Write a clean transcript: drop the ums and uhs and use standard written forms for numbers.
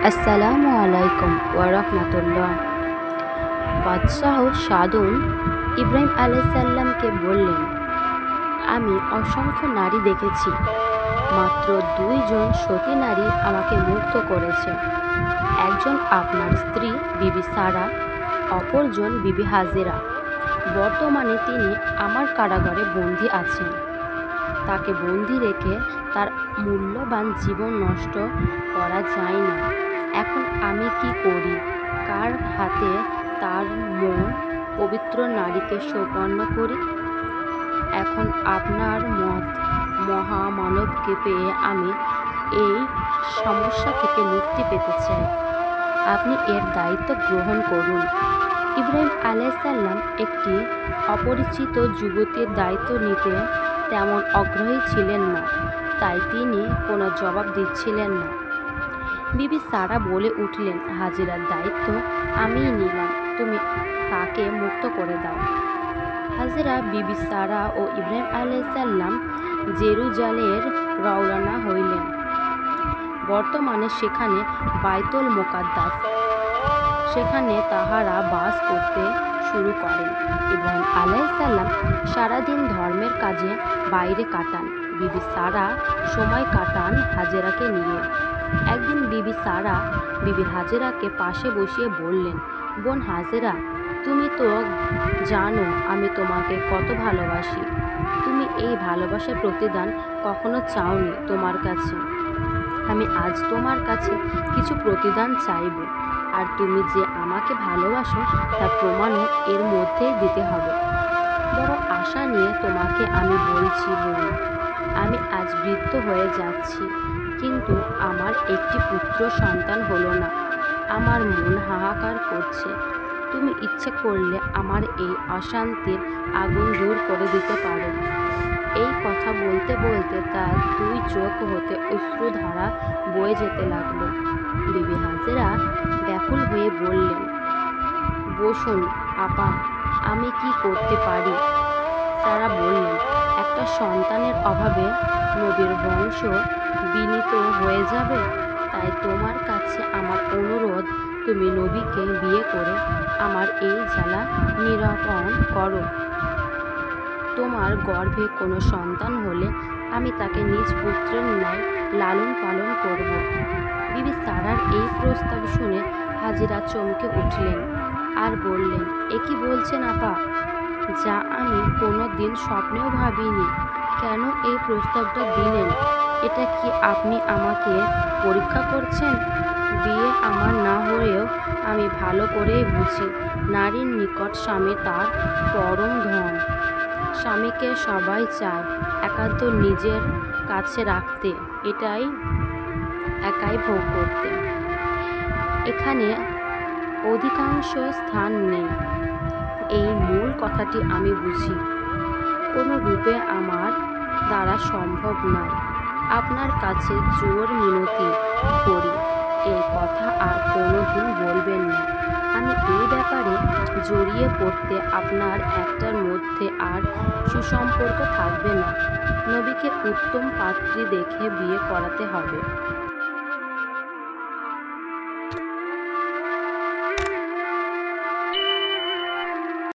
আসসালামু আলাইকুম ওয়ারাহমাতুল্লাহ। বাদশাহ সাদুন ইব্রাহিম আলাইসাল্লামকে বললেন, আমি অসংখ্য নারী দেখেছি, মাত্র 2 জন সতী নারী আমাকে মুগ্ধ করেছে। একজন আপনার স্ত্রী বিবি সারা, অপরজন বিবি হাজেরা। বর্তমানে তিনি আমার কারাগারে বন্দী আছেন। তাকে বন্দী রেখে তার মূল্যবান জীবন নষ্ট করা যায় না। এখন আমি কি করি? কার হাতে তার মন পবিত্র নারীকে সোপর্ণ করি? এখন আপনার মহামানবকে পেয়ে আমি এই সমস্যা থেকে মুক্তি পেতে চাই। আপনি এর দায়িত্ব গ্রহণ করুন। ইব্রাহিম আলাইসাল্লাম একটি অপরিচিত যুবতীর দায়িত্ব নিতে তেমন আগ্রহী ছিলেন না, তাই তিনি কোনো জবাব দিচ্ছিলেন না। বিবি সারা বলে উঠলেন, হাজিরার দায়িত্ব আমিই নিলাম, তুমি তাকে মুক্ত করে দাও। হাজিরা বিবি সারা ও ইব্রাহিম আলাইসাল্লাম জেরুজালেমের রওনা হইলেন। বর্তমানে সেখানে বাইতুল মুকাদ্দাস, সেখানে তাহারা বাস করতে শুরু করেন। ইব্রাহিম আলাইসাল্লাম সারাদিন ধর্মের কাজে বাইরে কাটান। বিবি সারা সময় কাটান হাজেরাকে নিয়ে। একদিন বিবি সারা বিবি হাজেরাকে পাশে বসিয়ে বললেন, বোন হাজেরা, তুমি তো জানো আমি তোমাকে কত ভালোবাসি। তুমি এই ভালোবাসার প্রতিদান কখনো চাওনি তোমার কাছে। আমি আজ তোমার কাছে কিছু প্রতিদান চাইব, আর তুমি যে আমাকে ভালোবাসো তার প্রমাণও এর মধ্যেই দিতে হবে। বড় আশা নিয়ে তোমাকে আমি বলছি বোন, আমি আজ বৃদ্ধ হয়ে যাচ্ছি, কিন্তু আমার একটি পুত্র সন্তান হলো না। আমার মন হাহাকার করছে। তুমি ইচ্ছে করলে আমার এই অশান্তির আগুন দূর করে দিতে পারো। এই কথা বলতে বলতে তার 2 চোখ হতে অশ্রুধারা বয়ে যেতে লাগলো। বিবি হাজেরা ব্যাকুল হয়ে বললেন, বসুন আপা, আমি কি করতে পারি? সারা বললেন, একটা সন্তানের অভাবে নবীর বংশ বিনীত হয়ে যাবে। তাই তোমার কাছে আমার অনুরোধ, তুমি নবীকে বিয়ে করে আমার এই জ্বালা নিরাপণ করো। তোমার গর্ভে কোনো সন্তান হলে আমি তাকে নিজ পুত্রের ন্যায় লালন পালন করব। বিবি সারার এই প্রস্তাব শুনে হাজিরা চমকে উঠলেন আর বললেন, এ কি বলছেন আপা? যা আমি কোনো দিন স্বপ্নেও ভাবিনি। কেন এই প্রস্তাবটা দিলেন? এটা কি আপনি আমাকে পরীক্ষা করছেন? বিয়ে আমার না হয়েও আমি ভালো করেই বুঝি, নারীর নিকট স্বামী তার পরম ধন। স্বামীকে সবাই চায় একান্ত নিজের কাছে রাখতে, একাই ভোগ করতে। এখানে অধিকাংশ স্থান নেই। এই মূল কথাটি আমি বুঝি। কোনো রূপে আমার দ্বারা সম্ভব নয়। আপনার কাছে জোর মিনতি করি, এই কথা আর কোনো দিন বলবেন না। আমি এই ব্যাপারে জড়িয়ে পড়তে আপনার একটার মধ্যে আর সুসম্পর্ক থাকবে না। নবীকে উত্তম পাত্রী দেখে বিয়ে করাতে হবে।